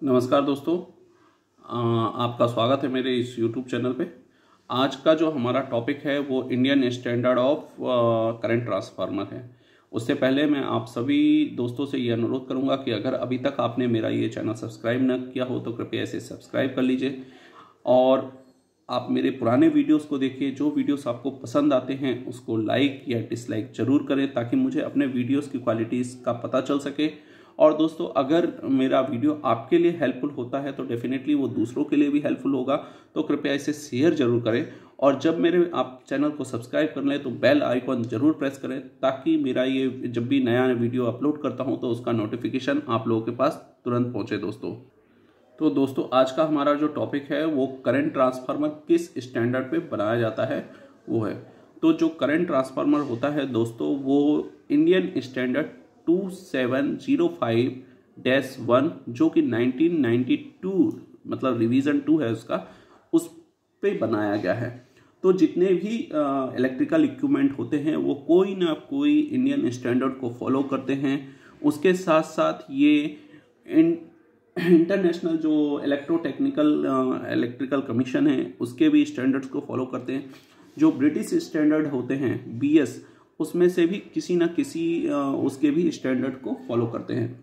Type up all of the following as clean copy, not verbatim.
नमस्कार दोस्तों, आपका स्वागत है मेरे इस YouTube चैनल पे। आज का जो हमारा टॉपिक है वो Indian standard of current transformer है। उससे पहले मैं आप सभी दोस्तों से ये अनुरोध करूंगा कि अगर अभी तक आपने मेरा ये चैनल सब्सक्राइब न किया हो तो कृपया इसे सब्सक्राइब कर लीजिए और आप मेरे पुराने वीडियोस को देखिए। जो वीडियोस आपको पसंद आते हैं उसको लाइक या डिसलाइक जरूर करें ताकि मुझे अपने वीडियोस की क्वालिटीज़ का पता चल सके। और दोस्तों, अगर मेरा वीडियो आपके लिए हेल्पफुल होता है तो डेफिनेटली वो दूसरों के लिए भी हेल्पफुल होगा, तो कृपया इसे शेयर जरूर करें। और जब मेरे आप चैनल को सब्सक्राइब कर लें तो बेल आइकॉन जरूर प्रेस करें ताकि मेरा ये जब भी नया वीडियो अपलोड करता हूं तो उसका नोटिफिकेशन आप लोगों के पास तुरंत पहुंचे दोस्तों। तो दोस्तों, आज का हमारा जो टॉपिक है वो करंट ट्रांसफार्मर किस स्टैंडर्ड पे बनाया जाता है वो है। तो जो करंट ट्रांसफार्मर होता है दोस्तों वो इंडियन स्टैंडर्ड 2705-1 जो कि 1992 मतलब रिवीजन 2 है उसका, उस पे बनाया गया है। तो जितने भी इलेक्ट्रिकल इक्विपमेंट होते हैं वो कोई ना कोई इंडियन स्टैंडर्ड को फॉलो करते हैं। उसके साथ साथ ये इंटरनेशनल जो इलेक्ट्रिकल कमीशन है उसके भी स्टैंडर्ड्स को फॉलो करते हैं। जो ब्रिटिश स्टैंडर्ड होते हैं BS, उसमें से भी किसी ना किसी उसके भी स्टैंडर्ड को फॉलो करते हैं।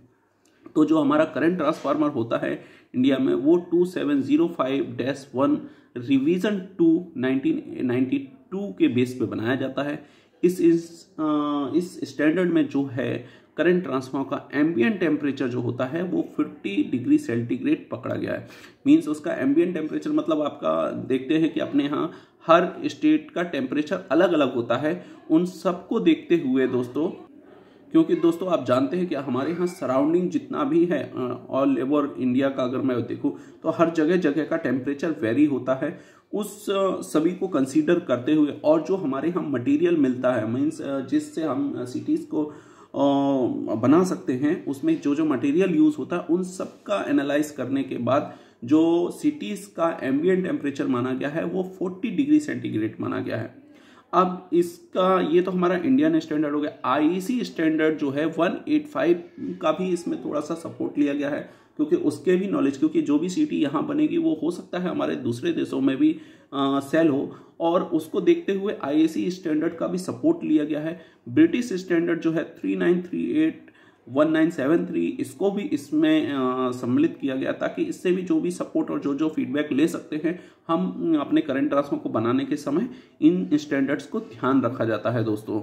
तो जो हमारा करंट ट्रांसफार्मर होता है इंडिया में वो 2705-1 रिवीजन 2 1992 के बेस पे बनाया जाता है। इस स्टैंडर्ड में जो है करंट ट्रांसफार्मर का एम्बिएंट टेम्परेचर जो होता है वो 50 डिग्री सेंटीग्रेड पकड़ा गया है। मींस उसका एम्बिएंट टेम्परेचर मतलब आपका देखते हैं कि अपने यहाँ हर स्टेट का टेम्परेचर अलग अलग होता है। उन सबको देखते हुए दोस्तों, क्योंकि दोस्तों आप जानते हैं कि हमारे यहाँ सराउंडिंग जितना भी है ऑल ओवर इंडिया का अगर मैं देखूँ तो हर जगह जगह का टेम्परेचर वेरी होता है। उस सभी को कंसीडर करते हुए और जो हमारे यहाँ मटेरियल मिलता है मीन्स जिससे हम सिटीज़ को बना सकते हैं उसमें जो जो मटेरियल यूज़ होता है उन सब का एनालाइज करने के बाद जो सिटीज़ का एम्बिएंट टेम्परेचर माना गया है वो 40 डिग्री सेंटीग्रेड माना गया है। अब इसका ये तो हमारा इंडियन स्टैंडर्ड हो गया। IEC स्टैंडर्ड जो है 185 का भी इसमें थोड़ा सा सपोर्ट लिया गया है क्योंकि उसके भी नॉलेज, क्योंकि जो भी सिटी यहाँ बनेगी वो हो सकता है हमारे दूसरे देशों में भी सेल हो, और उसको देखते हुए IEC स्टैंडर्ड का भी सपोर्ट लिया गया है। ब्रिटिश स्टैंडर्ड जो है 3938-1973 इसको भी इसमें सम्मिलित किया गया ताकि इससे भी जो भी सपोर्ट और जो जो फीडबैक ले सकते हैं हम अपने करंट ट्रांसफार्मर को बनाने के समय इन स्टैंडर्ड्स को ध्यान रखा जाता है दोस्तों।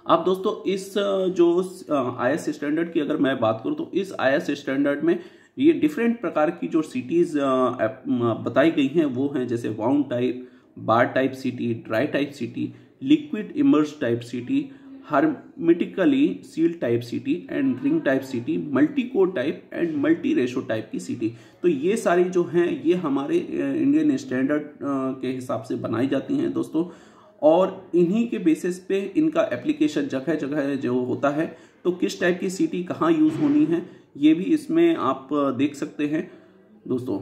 अब दोस्तों इस जो IS स्टैंडर्ड की अगर मैं बात करूं तो इस IS स्टैंडर्ड में ये डिफरेंट प्रकार की जो सिटीज बताई गई हैं वो हैं जैसे wound type, bar type city, dry type city, liquid emerge type city, hermetically seal type city and ring type city, multi core type and multi ratio type की सिटी। तो ये सारी जो हैं ये हमारे इंडियन स्टैंडर्ड के हिसाब से बनाई जाती हैं दोस्तों, और इन्हीं के बेसिस पे इनका एप्लीकेशन जगह जगह जो होता है तो किस टाइप की सिटी कहाँ यूज़ होनी है ये भी इसमें आप देख सकते हैं दोस्तों।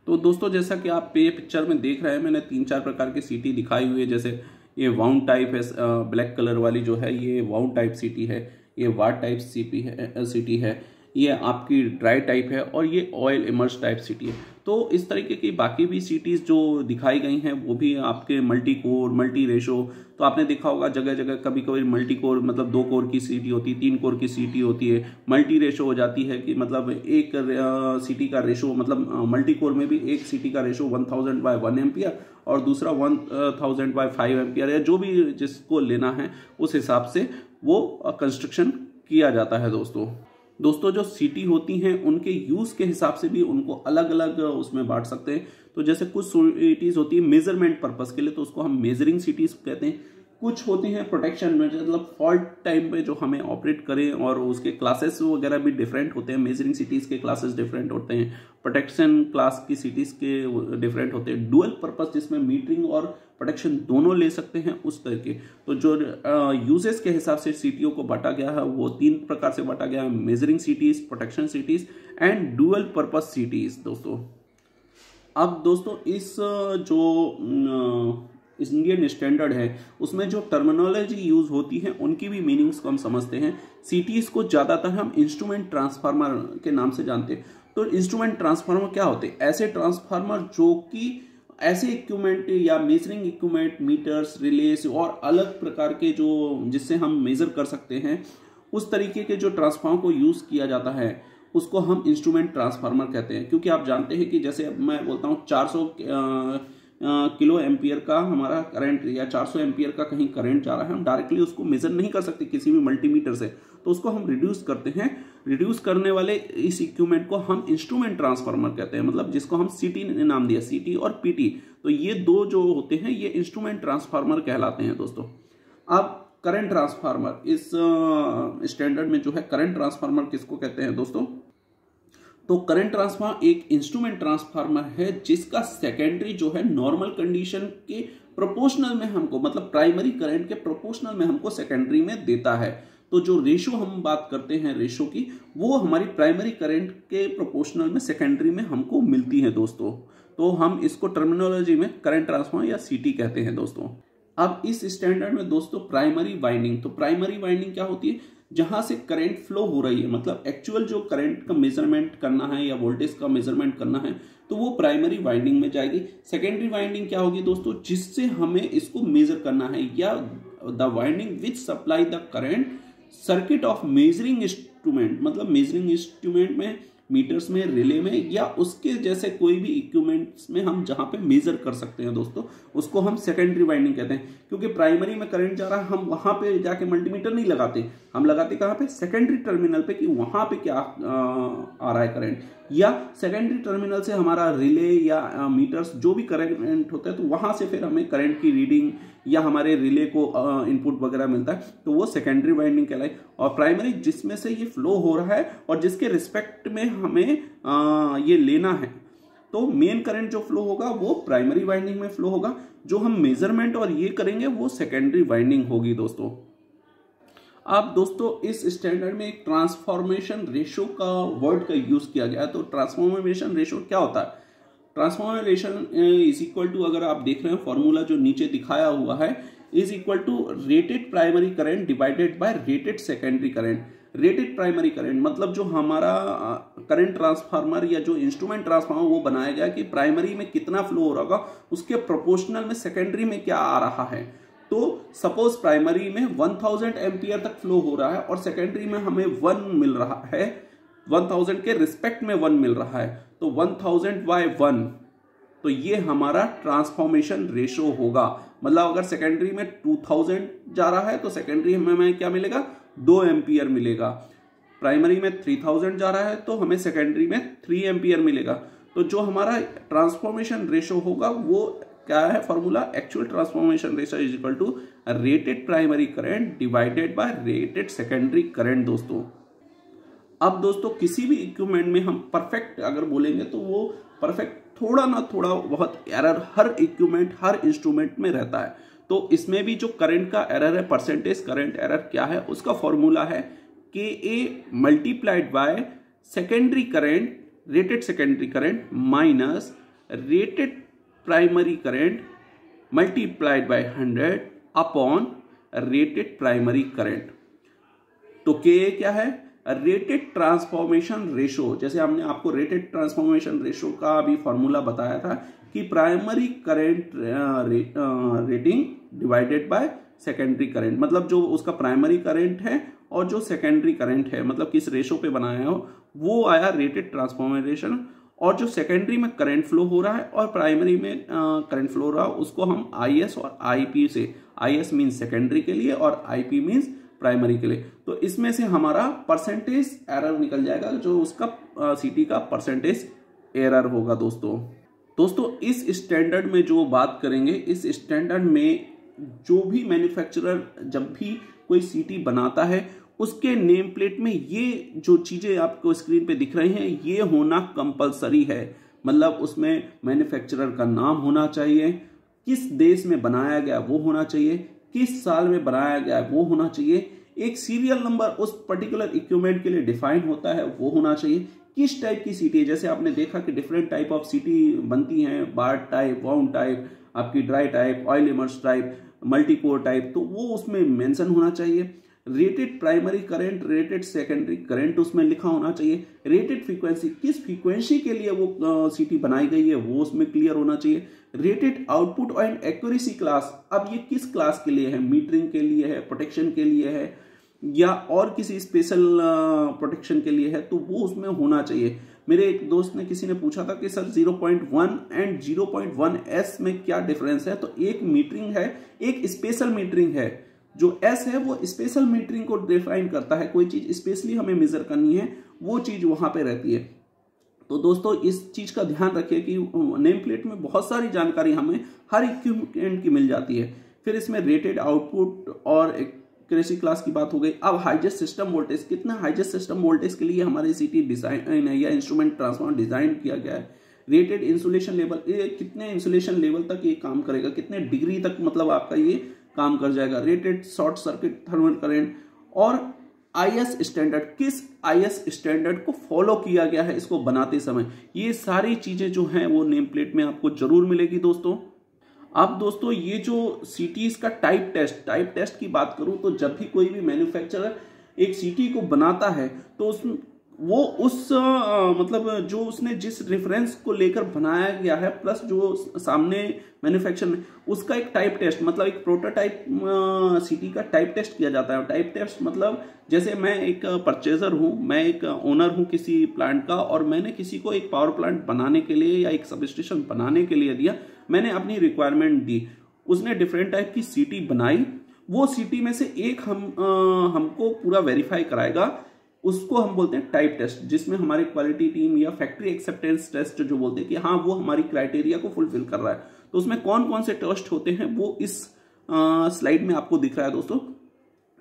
तो दोस्तों जैसा कि आप ये पिक्चर में देख रहे हैं मैंने 3-4 प्रकार की सिटी दिखाई हुई है। जैसे ये वाउंड टाइप है, ब्लैक कलर वाली जो है ये वाउंड टाइप सिटी है, ये वाट टाइप सिटी है, ये आपकी ड्राई टाइप है और ये ऑयल इमर्ज टाइप सिटी है। तो इस तरीके की बाकी भी सिटीज़ जो दिखाई गई हैं वो भी आपके मल्टी कोर, मल्टी रेशो। तो आपने देखा होगा जगह जगह कभी कभी मल्टी कोर मतलब 2 कोर की सिटी होती है, 3 कोर की सिटी होती है। मल्टी रेशो हो जाती है कि मतलब एक सिटी का रेशो मतलब मल्टी कोर में भी एक सिटी का रेशो 1000/1 एम्पियर और दूसरा 1000/5 एम्पियर या जो भी जिसको लेना है उस हिसाब से वो कंस्ट्रक्शन किया जाता है दोस्तों जो सिटी होती हैं उनके यूज़ के हिसाब से भी उनको अलग अलग उसमें बांट सकते हैं। तो जैसे कुछ सिटीज़ होती है मेजरमेंट पर्पस के लिए तो उसको हम मेजरिंग सिटीज़ कहते हैं। कुछ होती हैं प्रोटेक्शन में मतलब फॉल्ट टाइम पे जो हमें ऑपरेट करें, और उसके क्लासेस वगैरह भी डिफरेंट होते हैं। मेजरिंग सिटीज़ के क्लासेस डिफरेंट होते हैं, प्रोटेक्शन क्लास की सिटीज़ के डिफरेंट होते हैं। डुअल पर्पस जिसमें मीटरिंग और प्रोटेक्शन दोनों ले सकते हैं उस तरह के। तो जो यूजेस के हिसाब से सिटियों को बांटा गया है वो 3 प्रकार से बांटा गया है, measuring cities, protection cities and dual purpose cities दोस्तों। अब दोस्तों इस जो इंडियन स्टैंडर्ड है उसमें जो टर्मिनोलॉजी यूज होती है उनकी भी मीनिंग्स को हम समझते हैं। सीटीज को ज्यादातर हम इंस्ट्रूमेंट ट्रांसफार्मर के नाम से जानते हैं। तो इंस्ट्रूमेंट ट्रांसफार्मर क्या होते हैं? ऐसे ट्रांसफार्मर जो कि ऐसे इक्विपमेंट या मेजरिंग इक्विपमेंट, मीटर्स, रिलेस और अलग प्रकार के जो जिससे हम मेजर कर सकते हैं उस तरीके के जो ट्रांसफार्मर को यूज किया जाता है उसको हम इंस्ट्रूमेंट ट्रांसफार्मर कहते हैं। क्योंकि आप जानते हैं कि जैसे मैं बोलता हूँ 400 किलो एम्पियर का हमारा करंट या 400 एम्पियर का कहीं करंट जा रहा है, हम डायरेक्टली उसको मेजर नहीं कर सकते किसी भी मल्टीमीटर से, तो उसको हम रिड्यूस करते हैं। रिड्यूस करने वाले इस इक्विपमेंट को हम इंस्ट्रूमेंट ट्रांसफार्मर कहते हैं, मतलब जिसको हम सीटी ने नाम दिया, सीटी और पीटी। तो ये दो जो होते हैं ये इंस्ट्रूमेंट ट्रांसफार्मर कहलाते हैं दोस्तों। अब करंट ट्रांसफार्मर, इस स्टैंडर्ड में जो है करंट ट्रांसफार्मर किसको कहते हैं दोस्तों? तो करंट ट्रांसफार्मर एक इंस्ट्रूमेंट ट्रांसफार्मर है जिसका सेकेंडरी जो है नॉर्मल कंडीशन के प्रोपोर्शनल में हमको, मतलब प्राइमरी करंट के प्रोपोर्शनल में हमको सेकेंडरी में देता है। तो जो रेशो हम बात करते हैं रेशो की, वो हमारी प्राइमरी करंट के प्रोपोर्शनल में सेकेंडरी में हमको मिलती है दोस्तों। तो हम इसको टर्मिनोलॉजी में करंट ट्रांसफार्मर या सीटी कहते हैं दोस्तों। अब इस स्टैंडर्ड में दोस्तों प्राइमरी वाइंडिंग, तो प्राइमरी वाइंडिंग क्या होती है? जहां से करंट फ्लो हो रही है, मतलब एक्चुअल जो करंट का मेजरमेंट करना है या वोल्टेज का मेजरमेंट करना है तो वो प्राइमरी वाइंडिंग में जाएगी। सेकेंडरी वाइंडिंग क्या होगी दोस्तों? जिससे हमें इसको मेजर करना है, या the winding which supply the current circuit of measuring instrument, मतलब मेजरिंग इंस्ट्रूमेंट में, मीटर्स में, रिले में या उसके जैसे कोई भी इक्विपमेंट्स में हम जहां पे मेजर कर सकते हैं दोस्तों, उसको हम सेकेंडरी वाइंडिंग कहते हैं। क्योंकि प्राइमरी में करंट जा रहा है, हम वहां पे जाके मल्टीमीटर नहीं लगाते, हम लगाते कहां पे? सेकेंडरी टर्मिनल पे, कि वहां पे क्या आ रहा है करंट, या सेकेंडरी टर्मिनल से हमारा रिले या मीटर्स जो भी करंट होता है तो वहां से फिर हमें करंट की रीडिंग या हमारे रिले को इनपुट वगैरह मिलता है, तो वो सेकेंडरी वाइंडिंग कहलाई। और प्राइमरी जिसमें से ये फ्लो हो रहा है और जिसके रिस्पेक्ट में हमें ये लेना है, तो मेन करंट जो फ्लो होगा वो प्राइमरी वाइंडिंग में फ्लो होगा। जो हम मेजरमेंट और ये करेंगे वो सेकेंडरी वाइंडिंग होगी दोस्तों। अब दोस्तों इस स्टैंडर्ड में एक ट्रांसफॉर्मेशन रेशो का वर्ड का यूज किया गया है। तो ट्रांसफॉर्मेशन रेशो क्या होता है? ट्रांसफॉर्मेशन इज इक्वल टू, अगर आप देख रहे हैं फॉर्मूला जो नीचे दिखाया हुआ है, is equal to rated primary current divided by rated secondary current. Rated primary current मतलब जो हमारा करंट ट्रांसफार्मर या जो इंस्ट्रूमेंट ट्रांसफार्मर वो बनाया गया कि प्राइमरी में कितना फ्लो हो रहा होगा उसके प्रोपोर्शनल में सेकेंडरी में क्या आ रहा है। तो सपोज प्राइमरी में 1000 एम्पियर तक फ्लो हो रहा है और सेकेंडरी में हमें 1 मिल रहा है, 1000 के रिस्पेक्ट में 1 मिल रहा है, तो 1000/1, तो ये हमारा ट्रांसफॉर्मेशन रेशो होगा। मतलब अगर सेकेंडरी में 2000 जा रहा है तो सेकेंडरी में हमें क्या मिलेगा? 2 एम्पियर मिलेगा। प्राइमरी में 3000 जा रहा है तो हमें सेकेंडरी में 3 एम्पियर मिलेगा। तो जो हमारा ट्रांसफॉर्मेशन रेशो होगा वो क्या है? Formula, actual transformation ratio is equal to rated primary current divided by rated secondary current दोस्तों। अब दोस्तों किसी भी इक्विपमेंट में हम परफेक्ट अगर बोलेंगे तो वो परफेक्ट थोड़ा ना थोड़ा बहुत एरर हर इक्विपमेंट, हर इंस्ट्रूमेंट में रहता है। तो इसमें भी जो करंट का एरर है, परसेंटेज करंट एरर क्या है, उसका फॉर्मूला है KA multiplied by secondary current, rated secondary current minus rated primary current multiplied by 100 upon rated primary current. तो KA क्या है? Rated transformation ratio. जैसे हमने आपको रेटेड ट्रांसफॉर्मेशन रेशो का भी फॉर्मूला बताया था कि primary current rating divided by secondary current, मतलब जो उसका प्राइमरी करंट है और जो सेकेंडरी करंट है, मतलब किस रेशो पे बनाया हो, वो आया रेटेड ट्रांसफॉर्मेशन। और जो सेकेंडरी में करंट फ्लो हो रहा है और प्राइमरी में करंट फ्लो हो रहा है उसको हम IS और IP से, IS मीन्स सेकेंडरी के लिए और IP मीन्स प्राइमरी के लिए, तो इसमें से हमारा परसेंटेज एरर निकल जाएगा जो उसका सीटी का परसेंटेज एरर होगा दोस्तों इस स्टैंडर्ड में जो बात करेंगे, इस स्टैंडर्ड में जो भी मैन्युफैक्चरर जब भी कोई सीटी बनाता है उसके नेम प्लेट में ये जो चीजें आपको स्क्रीन पे दिख रही हैं ये होना कंपलसरी है। मतलब उसमें मैन्युफैक्चरर का नाम होना चाहिए, किस देश में बनाया गया वो होना चाहिए, किस साल में बनाया गया वो होना चाहिए, एक सीरियल नंबर उस पर्टिकुलर इक्विपमेंट के लिए डिफाइन होता है वो होना चाहिए, किस टाइप की सीटी है। जैसे आपने देखा कि डिफरेंट टाइप ऑफ सीटी बनती हैं, बार टाइप, वाउंड टाइप, आपकी dry type, oil immerse type, multi core type, तो वो उसमें मेंशन होना चाहिए। Rated primary current, rated secondary current उसमें लिखा होना चाहिए। रेटेड फ्रीक्वेंसी, किस फ्रीक्वेंसी के लिए वो सीटी बनाई गई है वो उसमें क्लियर होना चाहिए। Rated output and accuracy class, अब ये किस क्लास के लिए है, मीटरिंग के लिए है, प्रोटेक्शन के लिए है, या और किसी स्पेशल प्रोटेक्शन के लिए है, तो वो उसमें होना चाहिए। मेरे एक दोस्त ने, किसी ने पूछा था कि सर 0.1 एंड 0.1s में क्या डिफरेंस है, तो एक मीटरिंग है, एक स्पेशल मीटरिंग है। जो एस है वो स्पेशल मीटरिंग को डिफाइन करता है, कोई चीज स्पेशली हमें मेजर करनी है वो चीज वहां पे रहती है। तो दोस्तों इस चीज का ध्यान रखिए कि नेम प्लेट में बहुत सारी जानकारी हमें हर इक्विपमेंट की मिल जाती है। फिर इसमें रेटेड आउटपुट और एक्यूरेसी क्लास की बात हो गई। अब हाईजेस्ट सिस्टम वोल्टेज, कितना हाईजेस्ट सिस्टम वोल्टेज के लिए हमारे सीटी डिजाइन या इंस्ट्रूमेंट ट्रांसफॉर्मर डिजाइन किया गया है। रेटेड इंसुलेशन लेवल, ये कितने इंसुलेशन लेवल तक ये काम करेगा, कितने डिग्री तक मतलब आपका ये काम कर जाएगा। Rated short circuit thermal current, और आईएस स्टैंडर्ड, किस आईएस स्टैंडर्ड को फॉलो किया गया है इसको बनाते समय, ये सारी चीजें जो हैं वो नेम प्लेट में आपको जरूर मिलेगी दोस्तों। अब दोस्तों ये जो सीटीज का टाइप टेस्ट की बात करूं, तो जब भी कोई भी मैन्युफैक्चरर एक सीटी को बनाता है तो वो उस मतलब जो उसने जिस रेफरेंस को लेकर बनाया गया है, प्लस जो सामने मैन्युफैक्चर में, उसका एक टाइप टेस्ट, मतलब एक प्रोटोटाइप सीटी का टाइप टेस्ट किया जाता है। टाइप टेस्ट मतलब जैसे मैं एक परचेजर हूं, मैं एक ओनर हूं किसी प्लांट का, और मैंने किसी को एक पावर प्लांट बनाने के लिए या एक सब स्टेशन बनाने के लिए दिया, मैंने अपनी रिक्वायरमेंट दी, उसने डिफरेंट टाइप की सीटी बनाई, वो सीटी में से एक हमको पूरा वेरीफाई कराएगा, उसको हम बोलते हैं टाइप टेस्ट, जिसमें हमारी क्वालिटी टीम या फैक्ट्री एक्सेप्टेंस टेस्ट जो बोलते हैं कि हाँ वो हमारी क्राइटेरिया को फुलफिल कर रहा है। तो उसमें कौन कौन से टेस्ट होते हैं वो इस स्लाइड में आपको दिख रहा है दोस्तों।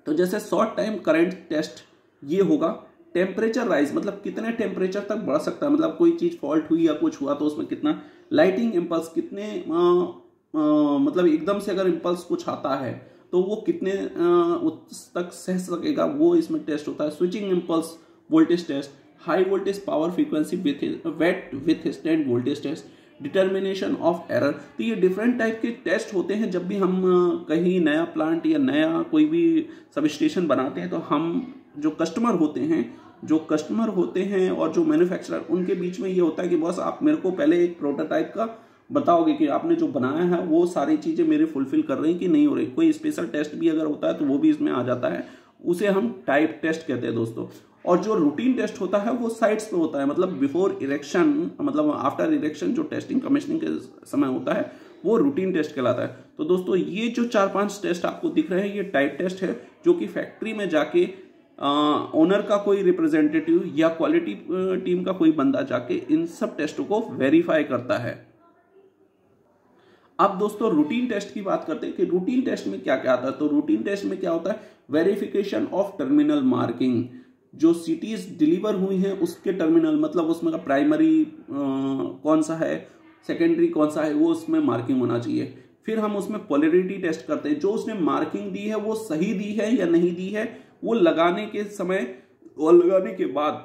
तो जैसे शॉर्ट टाइम करंट टेस्ट ये होगा। टेम्परेचर राइज, मतलब कितने टेम्परेचर तक बढ़ सकता है, मतलब कोई चीज फॉल्ट हुई या कुछ हुआ तो उसमें कितना। लाइटिंग इम्पल्स, कितने मतलब एकदम से अगर इम्पल्स कुछ आता है तो वो कितने तक सह सकेगा, वो इसमें टेस्ट होता है। Switching impulse voltage test, high voltage power frequency withstand voltage test, determination of error. तो ये डिफरेंट टाइप के टेस्ट होते हैं जब भी हम कहीं नया प्लांट या नया कोई भी सब स्टेशन बनाते हैं, तो हम जो कस्टमर होते हैं और जो मैन्युफैक्चरर, उनके बीच में ये होता है कि बॉस आप मेरे को पहले एक प्रोटोटाइप का बताओगे कि आपने जो बनाया है वो सारी चीजें मेरे फुलफिल कर रही कि नहीं हो रही। कोई स्पेशल टेस्ट भी अगर होता है तो वो भी इसमें आ जाता है, उसे हम टाइप टेस्ट कहते हैं दोस्तों। और जो रूटीन टेस्ट होता है वो साइट्स पे होता है, मतलब बिफोर इरेक्शन, मतलब आफ्टर इरेक्शन जो टेस्टिंग कमीशनिंग के समय होता है वो रूटीन टेस्ट कहलाता है। तो दोस्तों ये जो 4-5 टेस्ट आपको दिख रहे हैं ये टाइप टेस्ट है, जो कि फैक्ट्री में जाके ओनर का कोई रिप्रेजेंटेटिव या क्वालिटी टीम का कोई बंदा जाके इन सब टेस्टों को वेरीफाई करता है। अब दोस्तों रूटीन टेस्ट की बात करते हैं कि रूटीन टेस्ट में क्या क्या आता है। तो रूटीन टेस्ट में क्या होता है, वेरिफिकेशन ऑफ टर्मिनल मार्किंग, जो सीटीज डिलीवर हुई हैं उसके टर्मिनल, मतलब उसमें का प्राइमरी कौन सा है, सेकेंडरी कौन सा है, वो उसमें मार्किंग होना चाहिए। फिर हम उसमें पोलैरिटी टेस्ट करते हैं, जो उसने मार्किंग दी है वो सही दी है या नहीं दी है, वो लगाने के समय और लगाने के बाद,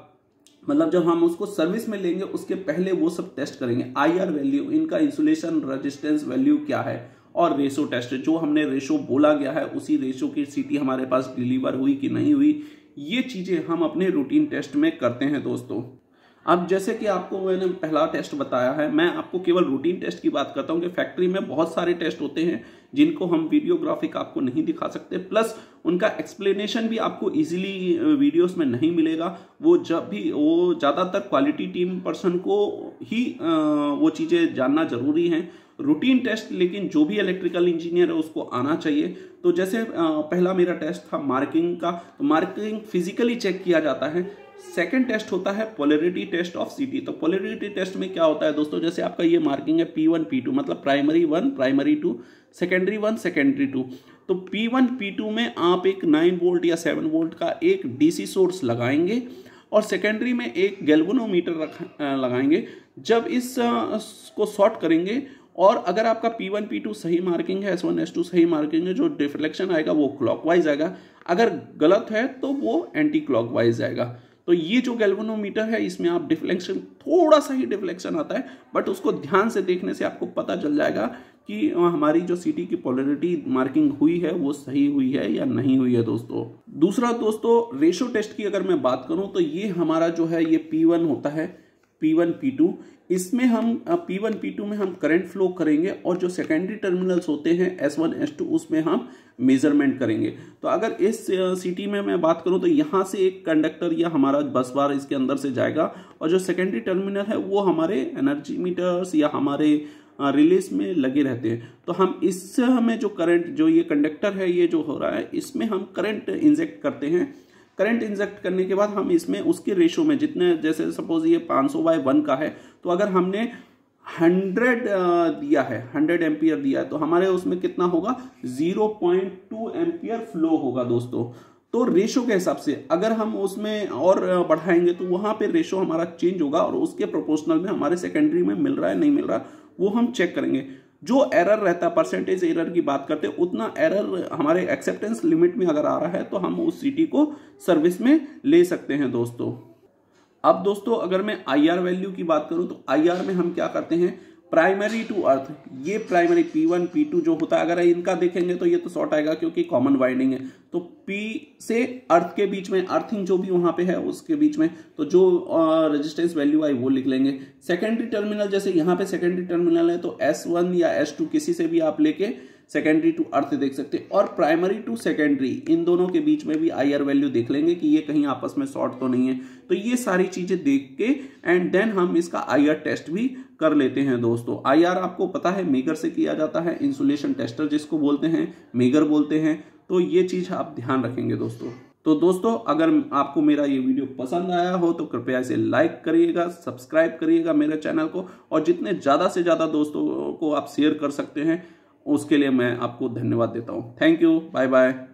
मतलब जब हम उसको सर्विस में लेंगे उसके पहले वो सब टेस्ट करेंगे। आईआर वैल्यू, इनका इंसुलेशन रेजिस्टेंस वैल्यू क्या है, और रेशो टेस्ट, जो हमने रेशो बोला गया है उसी रेशो की सीटी हमारे पास डिलीवर हुई कि नहीं हुई, ये चीजें हम अपने रूटीन टेस्ट में करते हैं दोस्तों। अब जैसे कि आपको मैंने पहला टेस्ट बताया है, मैं आपको केवल रूटीन टेस्ट की बात करता हूं कि फैक्ट्री में बहुत सारे टेस्ट होते हैं जिनको हम वीडियोग्राफिक आपको नहीं दिखा सकते, प्लस उनका एक्सप्लेनेशन भी आपको इजीली वीडियोस में नहीं मिलेगा। वो ज़्यादातर क्वालिटी टीम पर्सन को ही वो चीज़ें जानना जरूरी हैं। रूटीन टेस्ट लेकिन जो भी इलेक्ट्रिकल इंजीनियर है उसको आना चाहिए। तो जैसे पहला मेरा टेस्ट था मार्किंग का, तो मार्किंग फिजिकली चेक किया जाता है। सेकंड टेस्ट होता है पोलैरिटी टेस्ट ऑफ सीटी। तो पोलैरिटी टेस्ट में क्या होता है दोस्तों, जैसे आपका ये मार्किंग है P1 P2, मतलब प्राइमरी 1 प्राइमरी 2, सेकेंडरी 1 सेकेंडरी 2। तो P1 P2 में आप एक 9 वोल्ट या 7 वोल्ट का एक डीसी सोर्स लगाएंगे और सेकेंडरी में एक गैल्वेनोमीटर लगाएंगे। जब इसको शॉर्ट करेंगे और अगर आपका P1 P2 सही मार्किंग है, S1 S2 सही मार्किंग है, जो डिफ्लेक्शन आएगा वो क्लॉकवाइज आएगा, अगर गलत है तो वो एंटी क्लॉकवाइज आएगा। तो ये जो गैल्वेनोमीटर है इसमें आप डिफ्लेक्शन, थोड़ा सा ही डिफ्लेक्शन आता है, बट उसको ध्यान से देखने से आपको पता चल जाएगा कि हमारी जो सीटी की पोलैरिटी मार्किंग हुई है वो सही हुई है या नहीं हुई है दोस्तों। दूसरा दोस्तों, रेशो टेस्ट की अगर मैं बात करूं तो ये हमारा जो है ये P1 होता है, P1 P2। इसमें हम P1 P2 में हम करंट फ्लो करेंगे और जो सेकेंडरी टर्मिनल्स होते हैं S1 S2 उसमें हम मेजरमेंट करेंगे। तो अगर इस सिटी में मैं बात करूं तो यहाँ से एक कंडक्टर या हमारा बस बार इसके अंदर से जाएगा और जो सेकेंडरी टर्मिनल है वो हमारे एनर्जी मीटर्स या हमारे रिलेस में लगे रहते हैं। तो हम इससे हमें जो करंट, जो ये कंडक्टर है ये जो हो रहा है, इसमें हम करंट इंजेक्ट करते हैं। करंट इंजेक्ट करने के बाद हम इसमें उसके रेशो में जितने, जैसे सपोज ये 500/1 का है, तो अगर हमने 100 दिया है, 100 एम्पियर दिया है, तो हमारे उसमें कितना होगा, 0.2 एम्पियर फ्लो होगा दोस्तों। तो रेशो के हिसाब से अगर हम उसमें और बढ़ाएंगे तो वहां पे रेशो हमारा चेंज होगा और उसके प्रोपोर्शनल में हमारे सेकेंडरी में मिल रहा है नहीं मिल रहा, वो हम चेक करेंगे। जो एरर रहता है, परसेंटेज एरर की बात करते हैं, उतना एरर हमारे एक्सेप्टेंस लिमिट में अगर आ रहा है तो हम उस सिटी को सर्विस में ले सकते हैं दोस्तों। अब दोस्तों अगर मैं IR वैल्यू की बात करूं तो IR में हम क्या करते हैं, प्राइमरी टू अर्थ, ये प्राइमरी P1 P2 जो होता है, अगर इनका देखेंगे तो ये तो शॉर्ट आएगा क्योंकि कॉमन वाइंडिंग है। तो P से अर्थ के बीच में, अर्थिंग जो भी वहां पे है उसके बीच में, तो जो रेजिस्टेंस वैल्यू आई वो लिख लेंगे। सेकेंडरी टर्मिनल, जैसे यहाँ पे सेकेंडरी टर्मिनल है तो S1 या S2 किसी से भी आप लेके सेकेंडरी टू अर्थ देख सकते हैं, और प्राइमरी टू सेकेंडरी इन दोनों के बीच में भी IR वैल्यू देख लेंगे कि ये कहीं आपस में शॉर्ट तो नहीं है। तो ये सारी चीजें देख के एंड देन हम इसका IR टेस्ट भी कर लेते हैं दोस्तों। IR आपको पता है मेगर से किया जाता है, इंसुलेशन टेस्टर जिसको बोलते हैं, मेगर बोलते हैं। तो ये चीज आप ध्यान रखेंगे दोस्तों। तो दोस्तों अगर आपको मेरा ये वीडियो पसंद आया हो तो कृपया इसे लाइक करिएगा, सब्सक्राइब करिएगा मेरे चैनल को, और जितने ज्यादा से ज्यादा दोस्तों को आप शेयर कर सकते हैं उसके लिए मैं आपको धन्यवाद देता हूं। Thank you, bye bye.